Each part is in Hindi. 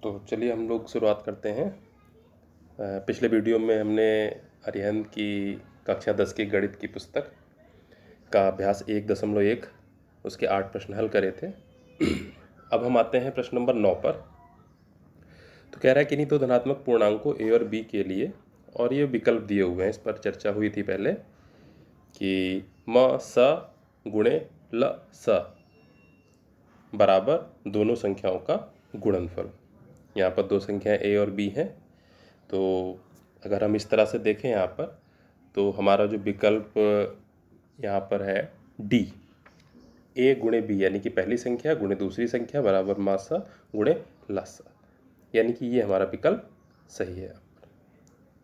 तो चलिए हम लोग शुरुआत करते हैं। पिछले वीडियो में हमने अरिहंत की कक्षा 10 की गणित की पुस्तक का अभ्यास 1.1 उसके 8 प्रश्न हल करे थे। अब हम आते हैं प्रश्न नंबर 9 पर। तो कह रहा है कि नहीं तो धनात्मक पूर्णांकों ए और बी के लिए, और ये विकल्प दिए हुए हैं, इस पर चर्चा हुई थी पहले कि म स गुणे ल स बराबर दोनों संख्याओं का गुणनफल। यहाँ पर दो संख्याएं ए और बी हैं। तो अगर हम इस तरह से देखें यहाँ पर, तो हमारा जो विकल्प यहाँ पर है डी, ए गुणे बी, यानी कि पहली संख्या गुणे दूसरी संख्या बराबर मासा गुणे लासा, यानी कि ये हमारा विकल्प सही है।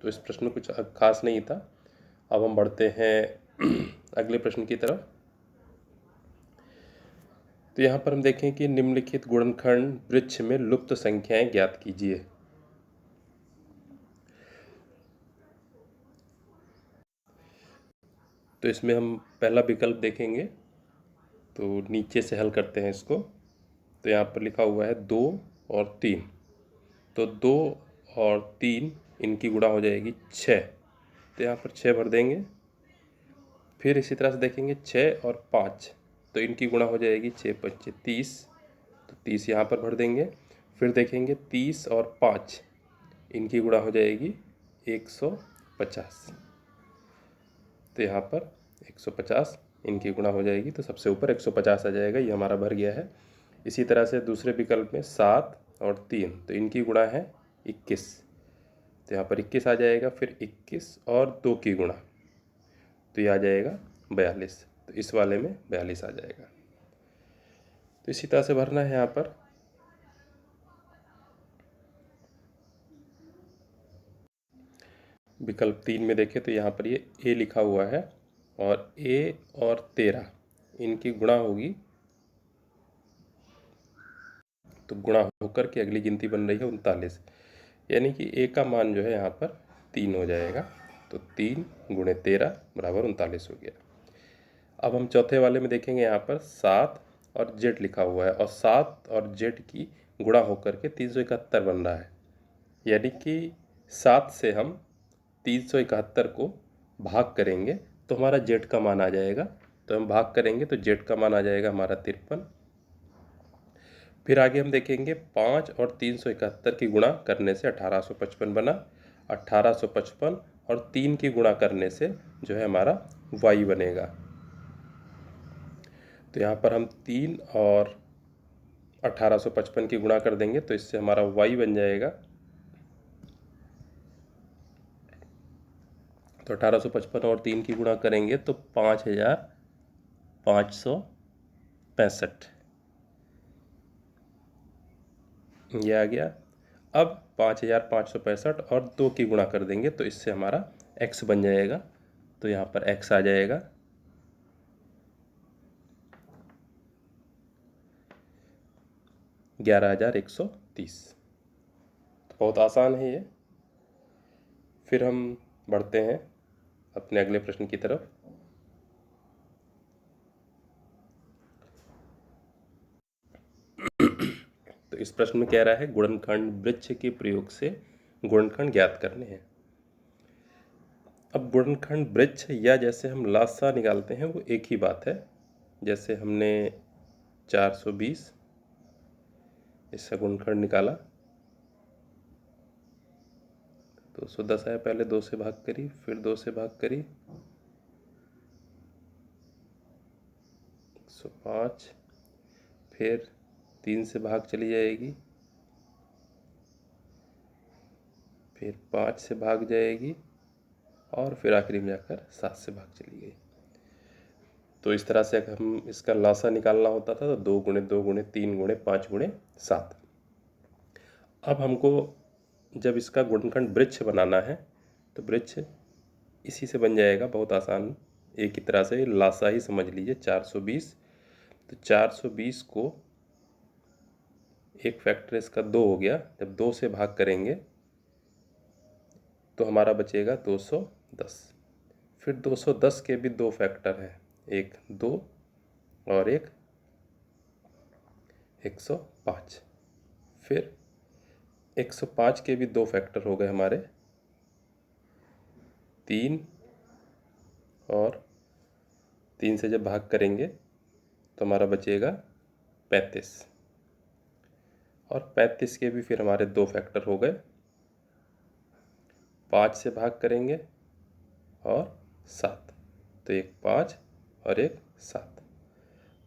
तो इस प्रश्न में कुछ खास नहीं था। अब हम बढ़ते हैं अगले प्रश्न की तरफ। तो यहाँ पर हम देखें कि निम्नलिखित गुणनखंड वृक्ष में लुप्त संख्याएं ज्ञात कीजिए। तो इसमें हम पहला विकल्प देखेंगे, तो नीचे से हल करते हैं इसको। तो यहाँ पर लिखा हुआ है 2 और 3, तो 2 और 3 इनकी गुणा हो जाएगी 6, तो यहाँ पर 6 भर देंगे। फिर इसी तरह से देखेंगे 6 और 5, तो इनकी गुणा हो जाएगी 6 5 30, तो 30 यहाँ पर भर देंगे। फिर देखेंगे 30 और 5 इनकी गुणा हो जाएगी 150, तो यहाँ पर 150 इनकी गुणा हो जाएगी, तो सबसे ऊपर 150 आ जाएगा, ये हमारा भर गया है। इसी तरह से दूसरे विकल्प में 7 और 3, तो इनकी गुणा है 21, तो यहाँ पर 21 आ जाएगा। फिर 21 और 2 की गुणा, तो ये आ जाएगा 42, तो इस वाले में 42 आ जाएगा। तो इसी तरह से भरना है यहाँ पर। विकल्प 3 में देखें तो यहाँ पर ये ए लिखा हुआ है, और ए और 13 इनकी गुणा होगी, तो गुणा होकर के अगली गिनती बन रही है 39, यानी कि ए का मान जो है यहाँ पर 3 हो जाएगा। तो 3 गुणे 13 बराबर 39 हो गया। अब हम चौथे वाले में देखेंगे, यहाँ पर 7 और जेड लिखा हुआ है, और 7 और जेड की गुणा होकर के 371 बन रहा है, यानी कि 7 से हम 371 को भाग करेंगे तो हमारा जेड का मान आ जाएगा। तो हम भाग करेंगे तो जेड का मान आ जाएगा हमारा 53। फिर आगे हम देखेंगे 5 और 371 की गुणा करने से 1855 बना, 1855 और 3 की गुणा करने से जो है हमारा y बनेगा। तो यहाँ पर हम 3 और 1855 की गुणा कर देंगे, तो इससे हमारा y बन जाएगा। तो 1855 और 3 की गुणा करेंगे तो 5565 ये आ गया। अब 5565 और 2 की गुणा कर देंगे तो इससे हमारा x बन जाएगा, तो यहाँ पर x आ जाएगा। $11,130। तो बहुत आसान है ये। फिर हम बढ़ते हैं अपने अगले प्रश्न की तरफ। तो इस प्रश्न में कह रहा है गुणनखंड वृक्ष के प्रयोग से गुणनखंड ज्ञात करने हैं। अब गुणनखंड वृक्ष या जैसे हम लासा निकालते हैं वो एक ही बात है। जैसे हमने 420 इसका गुणनखंड निकाला, 210 आया, पहले 2 से भाग करी, फिर 2 से भाग करी, 105, फिर 3 से भाग चली जाएगी, फिर 5 से भाग जाएगी, और फिर आखिरी में जाकर 7 से भाग चली गई। तो इस तरह से अगर हम इसका लासा निकालना होता था तो 2 गुणे 2 गुणे 3 गुणे 5 गुणे 7। अब हमको जब इसका गुणनखंड वृक्ष बनाना है तो वृक्ष इसी से बन जाएगा, बहुत आसान, एक ही तरह से लासा ही समझ लीजिए। 420, तो 420 को एक फैक्टर इसका 2 हो गया, जब 2 से भाग करेंगे तो हमारा बचेगा 210। फिर 210 के भी 2 फैक्टर हैं, एक 2 और एक 105। फिर 105 के भी दो फैक्टर हो गए हमारे, 3 और 3 से जब भाग करेंगे तो हमारा बचेगा 35, और 35 के भी फिर हमारे दो फैक्टर हो गए, 5 से भाग करेंगे और 7, तो एक 5 और एक 7।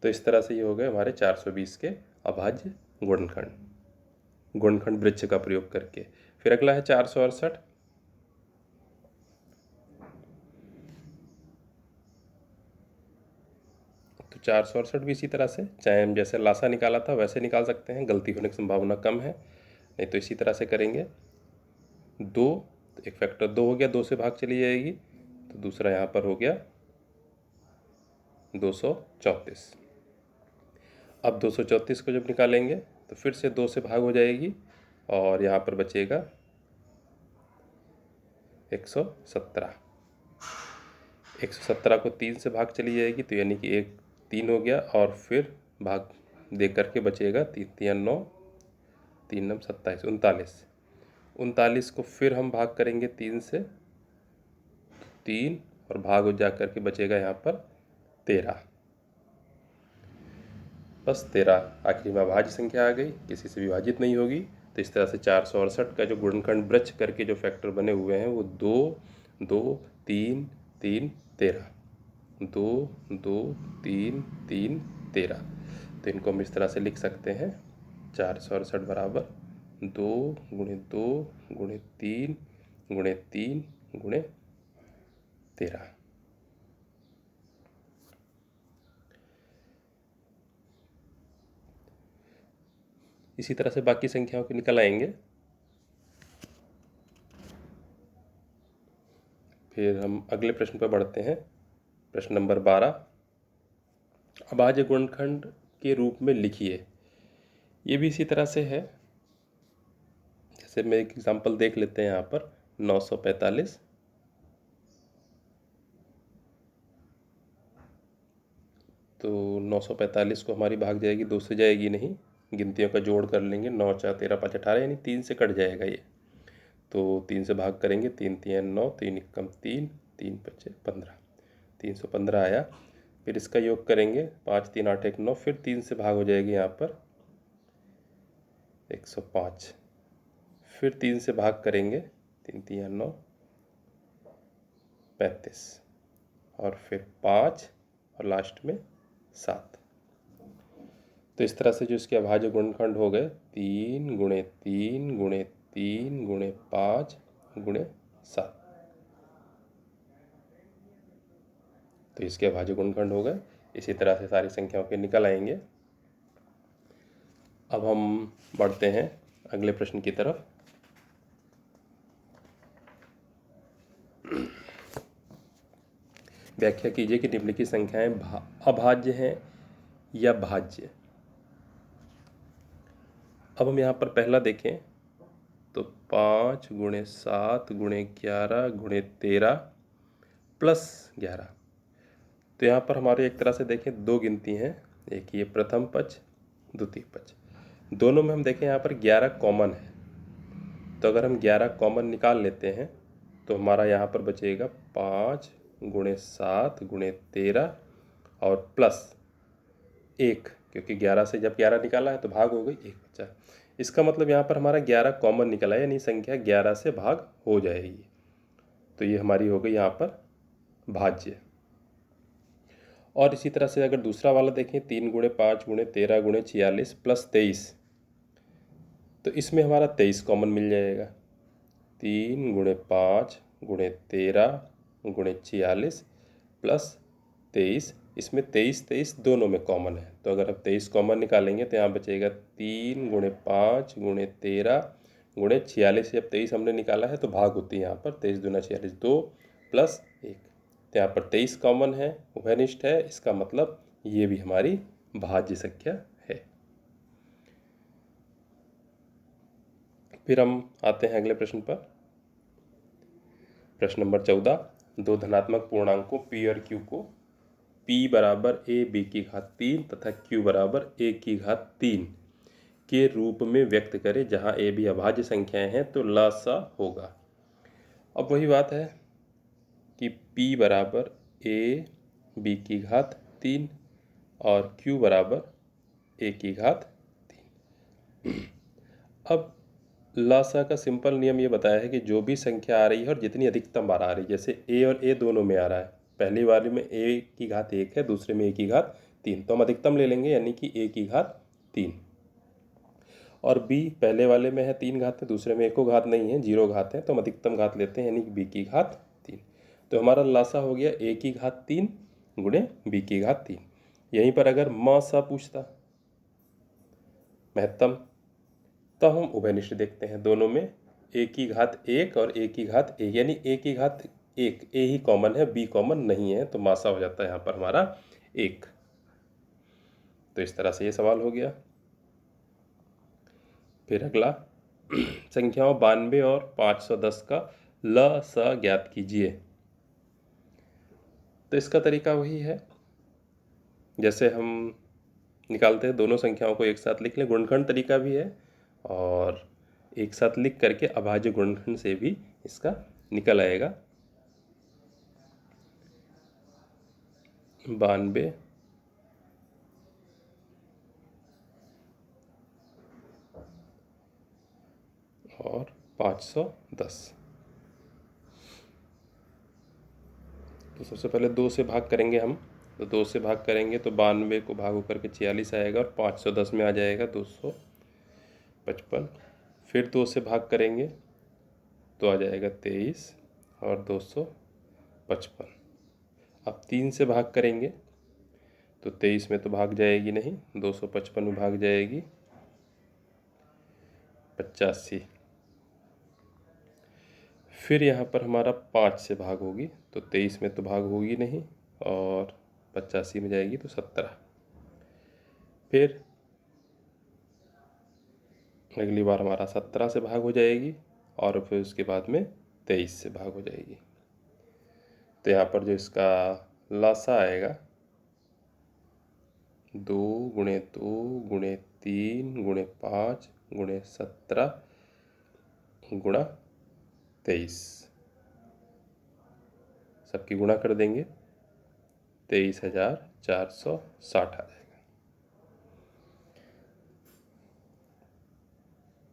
तो इस तरह से ये हो गए हमारे 420 के अभाज्य गुणनखंड वृक्ष का प्रयोग करके। फिर अगला है 468। तो 468 भी इसी तरह से, चाहे हम जैसे लासा निकाला था वैसे निकाल सकते हैं, गलती होने की संभावना कम है, नहीं तो इसी तरह से करेंगे। 2, तो एक फैक्टर 2 हो गया, 2 से भाग चली जाएगी, तो दूसरा यहाँ पर हो गया 234। अब 234 को जब निकालेंगे तो फिर से 2 से भाग हो जाएगी और यहाँ पर बचेगा 117। 117 को 3 से भाग चली जाएगी, तो यानी कि एक 3 हो गया, और फिर भाग दे करके बचेगा 3 3 9, 3 9 27, 39। 39 को फिर हम भाग करेंगे 3 से, 3 और भाग हो जा करके बचेगा यहाँ पर 13। बस 13 आखिरी में अभाज्य संख्या आ गई, किसी से विभाजित नहीं होगी। तो इस तरह से 468 का जो गुणनखंड वृक्ष करके जो फैक्टर बने हुए हैं वो 2 2 3 3 13, 2 2 3 3 13। तो इनको हम इस तरह से लिख सकते हैं, 468 बराबर 2 × 2 × 3 × 3 × 13। इसी तरह से बाकी संख्याओं के निकल आएंगे। फिर हम अगले प्रश्न पर बढ़ते हैं, प्रश्न नंबर 12। अभाज्य गुणनखंड के रूप में लिखिए। ये भी इसी तरह से है, जैसे मैं एक एग्जांपल देख लेते हैं यहाँ पर 945। तो 945 को हमारी भाग जाएगी, 2 से जाएगी नहीं, गिनतियों का जोड़ कर लेंगे, 9 4 13 5 18, यानी 3 से कट जाएगा ये। तो 3 से भाग करेंगे, 3 3 9, 3 एकम 3, 3 5 15, 315 आया। फिर इसका योग करेंगे, 5 3 8 1 9, फिर 3 से भाग हो जाएगी यहाँ पर 105। फिर 3 से भाग करेंगे, 3 3 9 35, और फिर 5 और लास्ट में 7। तो इस तरह से जो इसके अभाज्य गुणनखंड हो गए, 3 × 3 × 3 × 5 × 7। तो इसके अभाज्य गुणनखंड हो गए। इसी तरह से सारी संख्याओं के निकल आएंगे। अब हम बढ़ते हैं अगले प्रश्न की तरफ। व्याख्या कीजिए कि निम्नलिखित संख्याएं अभाज्य हैं या भाज्य। अब हम यहाँ पर पहला देखें तो 5 × 7 × 11 × 13 प्लस 11। तो यहाँ पर हमारे एक तरह से देखें दो गिनती हैं, एक ये प्रथम पक्ष, द्वितीय पक्ष, दोनों में हम देखें यहाँ पर 11 कॉमन है। तो अगर हम 11 कॉमन निकाल लेते हैं तो हमारा यहाँ पर बचेगा 5 × 7 × 13 और प्लस 1, क्योंकि 11 से जब 11 निकाला है तो भाग हो गई, 1 बचा। इसका मतलब यहाँ पर हमारा 11 कॉमन निकला है, यानी संख्या 11 से भाग हो जाएगी। तो ये हमारी हो गई यहाँ पर भाज्य। और इसी तरह से अगर दूसरा वाला देखें, 3 × 5 × 13 × 46 प्लस 23, तो इसमें हमारा 23 कॉमन मिल जाएगा। 3 × 5 × 13 × 46 प्लस 23, इसमें 23 23 दोनों में कॉमन है। तो अगर हम 23 कॉमन निकालेंगे तो यहाँ बचेगा 3 × 5 × 13 × 46। जब 23 हमने निकाला है तो भाग होती है यहाँ पर, 23 दूना 46, 2 प्लस 1। तो यहाँ पर 23 कॉमन है, उभयनिष्ठ है, इसका मतलब ये भी हमारी भाज्य संख्या है। फिर हम आते हैं अगले प्रश्न पर, प्रश्न नंबर 14। दो धनात्मक पूर्णांकों P और Q को P बराबर a b की घात 3 तथा Q बराबर a की घात 3 के रूप में व्यक्त करें जहाँ ए भी अभाज्य संख्याएं हैं तो लसा होगा। अब वही बात है कि p बराबर a b की घात 3 और q बराबर a की घात 3। अब लासा का सिंपल नियम ये बताया है कि जो भी संख्या आ रही है और जितनी अधिकतम बार आ रही है, जैसे a और a दोनों में आ रहा है, पहली वाले में a की घात 1 है, दूसरे में a की घात 3, तो हम अधिकतम ले लेंगे यानी कि a की घात 3। और b पहले वाले में है 3 घात है, दूसरे में एको घात नहीं है, 0 घात है, तो हम अधिकतम घात लेते हैं यानी कि b की घात 3। तो हमारा लासा हो गया a की घात 3 गुणे b की घात 3। यहीं पर अगर म सा पूछता महत्तम, तो हम उभयनिष्ठ देखते हैं, दोनों में a की घात 1 और a की घात 1 यानी a की घात 1, a ही कॉमन है, b कॉमन नहीं है, तो मासा हो जाता है यहाँ पर हमारा 1। तो इस तरह से ये सवाल हो गया। फिर अगला संख्याओं 92 और 510 का लसा ज्ञात कीजिए। तो इसका तरीका वही है जैसे हम निकालते हैं, दोनों संख्याओं को एक साथ लिख लें, गुणनखंड तरीका भी है और एक साथ लिख करके अभाज्य गुणनखंड से भी इसका निकल आएगा। 92 और 510। तो सबसे पहले 2 से भाग करेंगे हम, तो 2 से भाग करेंगे तो 92 को भाग होकर के 46 आएगा और 510 में आ जाएगा 255। फिर 2 से भाग करेंगे तो आ जाएगा 23 और 255। अब 3 से भाग करेंगे तो 23 में तो भाग जाएगी नहीं, 255 में भाग जाएगी 85। फिर यहाँ पर हमारा 5 से भाग होगी तो 23 में तो भाग होगी नहीं और 85 में जाएगी तो 17। फिर अगली बार हमारा 17 से भाग हो जाएगी और फिर उसके बाद में 23 से भाग हो जाएगी। तो यहाँ पर जो इसका लासा आएगा 2 गुणे 2 गुणे 3 गुणे 5 गुणे 17 गुणा 23, सबकी गुणा कर देंगे 23,460 आ जाएगा।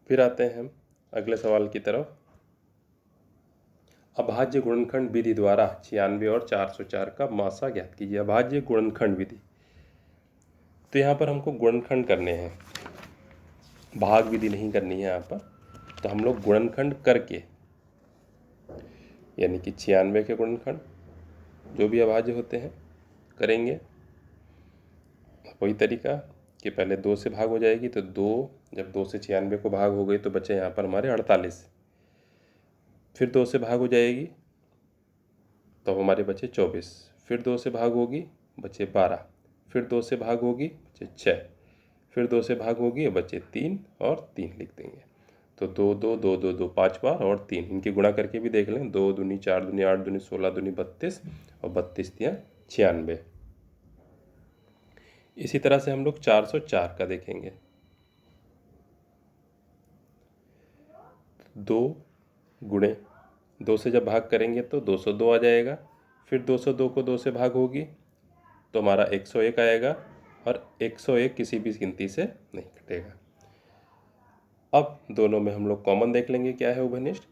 फिर आते हैं हम अगले सवाल की तरफ। अभाज्य गुणनखंड विधि द्वारा 96 और 404 का मासा ज्ञात कीजिए। अभाज्य गुणनखंड विधि, तो यहाँ पर हमको गुणनखंड करने हैं, भाग विधि नहीं करनी है यहाँ पर। तो हम लोग गुणनखंड करके यानी कि 96 के गुणनखंड जो भी अभाज्य होते हैं करेंगे। वही तरीका कि पहले 2 से भाग हो जाएगी तो 2, जब 2 से 96 को भाग हो गई तो बचे यहाँ पर हमारे 48। फिर 2 से भाग हो जाएगी तो हमारे बचे 24। फिर 2 से भाग होगी बचे 12। फिर 2 से भाग होगी बचे 6। फिर 2 से भाग होगी बचे 3 और 3 लिख देंगे। तो 2 2 2 2 2 5 बार और 3, इनकी गुणा करके भी देख लें, 2 दूनी 4 दूनी 8 दूनी 16 दूनी 32 और 32 तियाँ 96। इसी तरह से हम लोग 404 का देखेंगे। 2 गुणे 2 से जब भाग करेंगे तो 202 आ जाएगा। फिर 202 को 2 से भाग होगी तो हमारा 101 आएगा और 101 किसी भी गिनती से नहीं कटेगा। अब दोनों में हम लोग कॉमन देख लेंगे क्या है उभयनिष्ठ,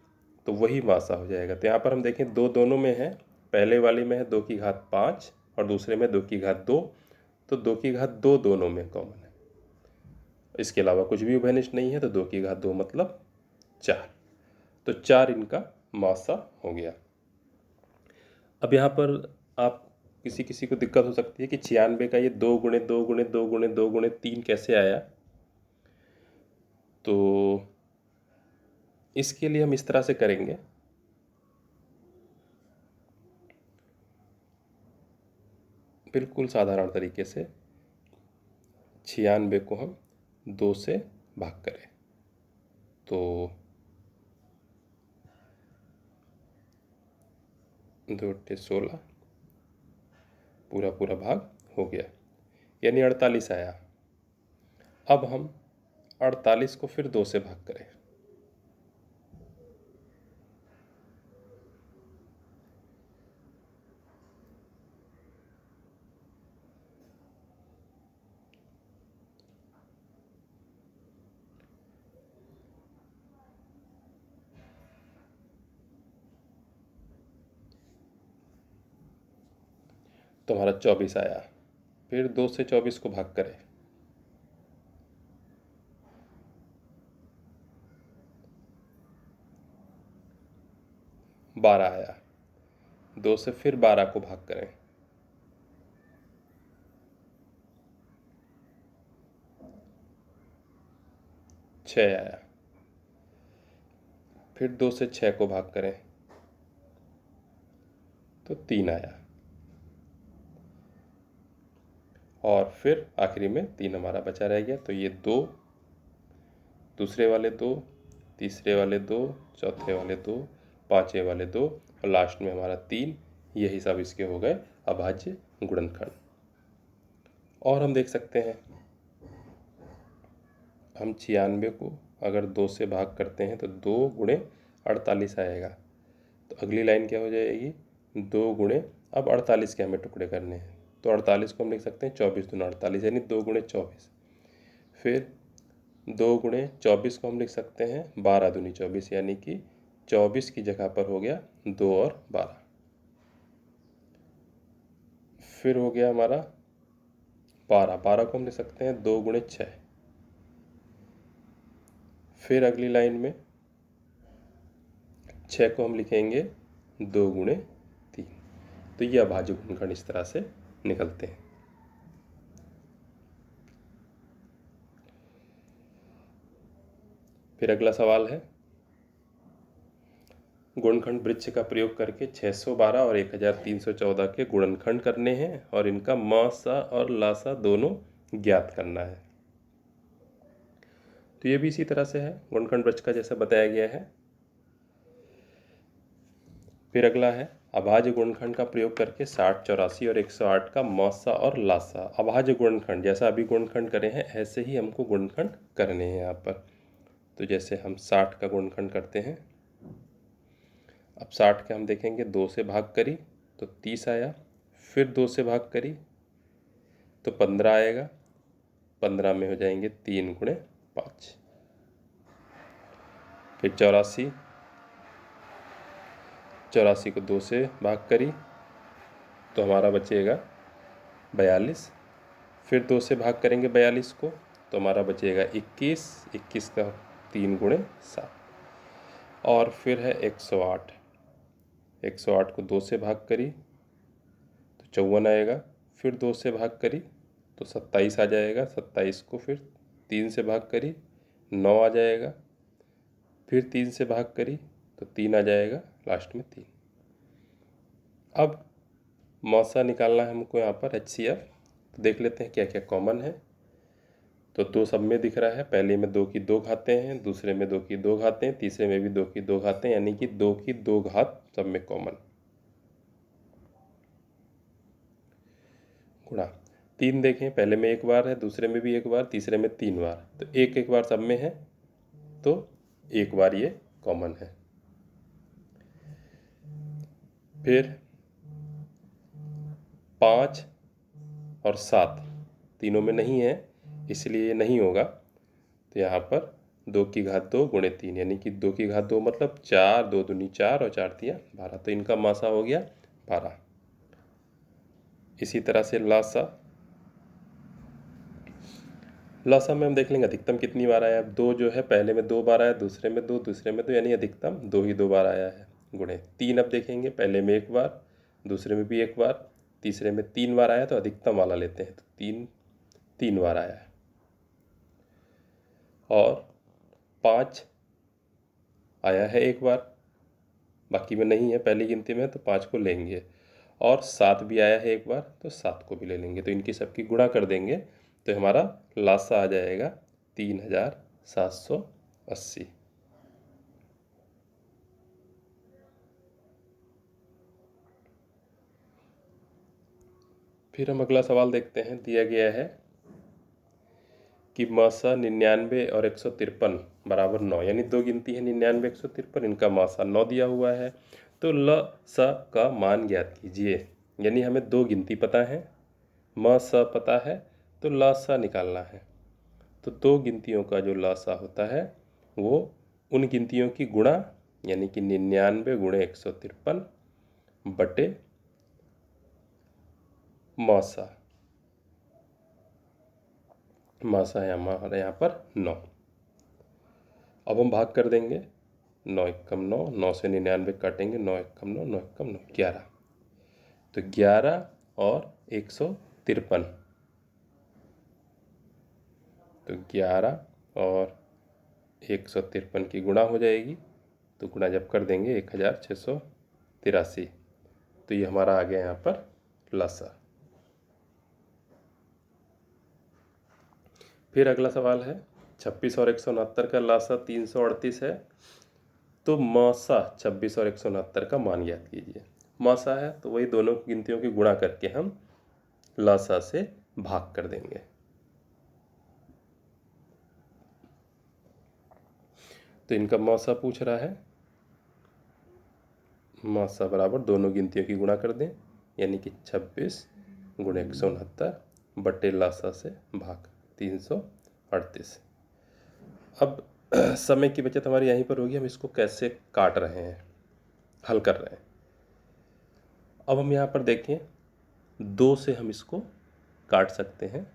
तो वही मासा हो जाएगा। तो यहाँ पर हम देखें 2 दोनों में है, पहले वाले में है 2 की घात 5 और दूसरे में 2 की घात 2, तो 2 की घात 2 दोनों में कॉमन है। इसके अलावा कुछ भी उभयनिष्ठ नहीं है, तो 2 की घात 2 मतलब 4, तो 4 इनका मासा हो गया। अब यहाँ पर आप किसी किसी को दिक्कत हो सकती है कि 96 का ये 2 गुणे 2 गुणे 2 गुणे 2 गुणे 3 कैसे आया। तो इसके लिए हम इस तरह से करेंगे, बिल्कुल साधारण तरीके से 96 को हम 2 से भाग करें तो 2 × 16 पूरा पूरा भाग हो गया यानी 48 आया। अब हम 48 को फिर 2 से भाग करें। तो हमारा 24 आया। फिर 2 से 24 को भाग करें। बारह आया। 2 से फिर 12 को भाग करें। छः आया। फिर 2 से 6 को भाग करें तो 3 आया। और फिर आखिरी में 3 हमारा बचा रह गया। तो ये 2, दूसरे वाले 2, तीसरे वाले 2, चौथे वाले 2, पांचवे वाले 2 और लास्ट में हमारा 3। यही सब इसके हो गए अभाज्य गुणनखंड। और हम देख सकते हैं, हम 96 को अगर 2 से भाग करते हैं तो 2 गुणे 48 आएगा। तो अगली लाइन क्या हो जाएगी, 2 गुणे, अब 48 के हमें टुकड़े करने हैं तो 48 को हम लिख सकते हैं 24 दूना 48, यानी 2 गुणे 24। फिर 2 गुणे 24 को हम लिख सकते हैं 12 दूनी 24, यानी कि 24 की जगह पर हो गया 2 और 12। फिर हो गया हमारा 12, 12 को हम लिख सकते हैं 2 गुणे 6। फिर अगली लाइन में 6 को हम लिखेंगे 2 गुणे 3। तो ये अभाज्य गुणनखंड इस तरह से निकलते हैं। फिर अगला सवाल है, गुणनखंड वृक्ष का प्रयोग करके 612 और 1314 के गुणनखंड करने हैं और इनका मासा और लासा दोनों ज्ञात करना है। तो ये भी इसी तरह से है, गुणनखंड वृक्ष का जैसा बताया गया है। फिर अगला है, अभाज्य गुणनखंड का प्रयोग करके 60, 84 और 108 का मासा और लासा। अभाज्य गुणनखंड जैसा अभी गुणनखंड करे हैं ऐसे ही हमको गुणनखंड करने हैं यहाँ पर। तो जैसे हम 60 का गुणनखंड करते हैं, अब 60 के हम देखेंगे 2 से भाग करी तो 30 आया। फिर 2 से भाग करी तो 15 आएगा। 15 में हो जाएंगे 3 गुणे 5। फिर 84, 84 को 2 से भाग करी तो हमारा बचेगा 42। फिर 2 से भाग करेंगे 42 को तो हमारा बचेगा 21। 21 का 3 गुणे 7। और फिर है 108, 108 को 2 से भाग करी तो 54 आएगा। फिर 2 से भाग करी तो 27 आ जाएगा। 27 को फिर 3 से भाग करी 9 आ जाएगा। फिर 3 से भाग करी तो 3 आ जाएगा, लास्ट में 3। अब मौसा निकालना है हमको यहाँ पर HCF। तो देख लेते हैं क्या क्या कॉमन है। तो 2 सब में दिख रहा है, पहले में 2 की 2 घातें हैं, दूसरे में 2 की 2 घातें, तीसरे में भी 2 की 2 घातें, यानी कि 2 की 2 घात सब में कॉमन। गुणा 3 देखें, पहले में 1 बार है, दूसरे में भी 1 बार, तीसरे में 3 बार, तो 1 बार सब में है तो 1 बार ये कॉमन है। फिर 5 और 7 तीनों में नहीं है, इसलिए ये नहीं होगा। तो यहाँ पर 2 की घात 2 गुणे 3, यानी कि 2 की घात 2 मतलब 4, 2 दूनी 4 और 4 तिया 12, तो इनका मासा हो गया 12। इसी तरह से लासा, लासा में हम देख लेंगे अधिकतम कितनी बार आया। 2 जो है पहले में 2 बार आया, दूसरे में 2, दूसरे में 2, यानी अधिकतम 2 ही 2 बार आया है। गुणे 3 अब देखेंगे, पहले में 1 बार, दूसरे में भी 1 बार, तीसरे में 3 बार आया, तो अधिकतम वाला लेते हैं तो 3 बार आया है। और 5 आया है 1 बार, बाकी में नहीं है पहली गिनती में, तो 5 को लेंगे। और 7 भी आया है 1 बार, तो 7 को भी ले लेंगे। तो इनकी सबकी गुणा कर देंगे तो हमारा लासा आ जाएगा 3780। फिर हम अगला सवाल देखते हैं। दिया गया है कि मासा 99 और 153 बराबर 9, यानी दो गिनती है 99 153, इनका मासा 9 दिया हुआ है। तो ल स का मान ज्ञात कीजिए, यानी हमें दो गिनती पता है, म स पता है, तो ल स निकालना है। तो दो गिनतियों का जो ल स होता है वो उन गिनतियों की गुणा, यानी कि 99 गुणे 153 बटे मासा, मासा है हमारे यहाँ पर 9। अब हम भाग कर देंगे, 9 एकम 9, 9 से 99 काटेंगे, 9 एकम 9, 9 एकम 9, 11। तो 11 और 153, तो 11 और 153 की गुणा हो जाएगी, तो गुणा जब कर देंगे 1683, तो ये हमारा आ गया यहाँ पर लसा। फिर अगला सवाल है 26 और 169 का लासा 338 है, तो मासा 26 और 169 का मान ज्ञात कीजिए। मासा है तो वही दोनों गिनतियों की गुणा करके हम लासा से भाग कर देंगे। तो इनका मासा पूछ रहा है, मासा बराबर दोनों गिनतियों की गुणा कर दें, यानी कि 26 गुणे 169 बटे लासा से भाग 338। अब समय की बचत हमारी यहीं पर होगी, हम इसको कैसे काट रहे हैं, हल कर रहे हैं। अब हम यहाँ पर देखें, 2 से हम इसको काट सकते हैं।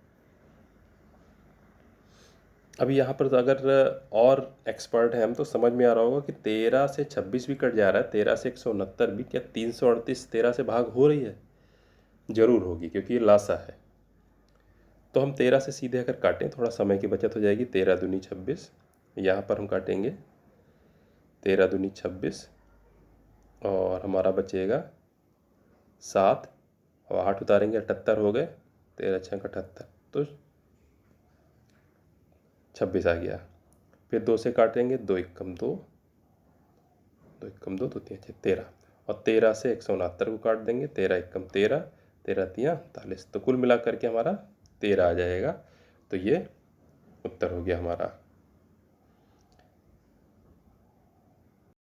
अभी यहाँ पर अगर और एक्सपर्ट हैं हम तो समझ में आ रहा होगा कि 13 से 26 भी कट जा रहा है, 13 से 169 भी, क्या 338 13 से भाग हो रही है? जरूर होगी, क्योंकि ये लासा है। तो हम 13 से सीधे अगर काटें, थोड़ा समय की बचत हो जाएगी। 13 दूनी 26, यहाँ पर हम काटेंगे 13 दूनी 26, और हमारा बचेगा 7, और 8 उतारेंगे 78 हो गए, 13 छः 78, तो 26 आ गया। फिर 2 से काटेंगे, 2 एकम 2, 2 एकम 2, 2 तीन 6 13, और 13 से 169 को काट देंगे, 13 एकम 13, 13 तियाँ 43, तो कुल मिला करके हमारा 13 आ जाएगा। तो ये उत्तर हो गया हमारा।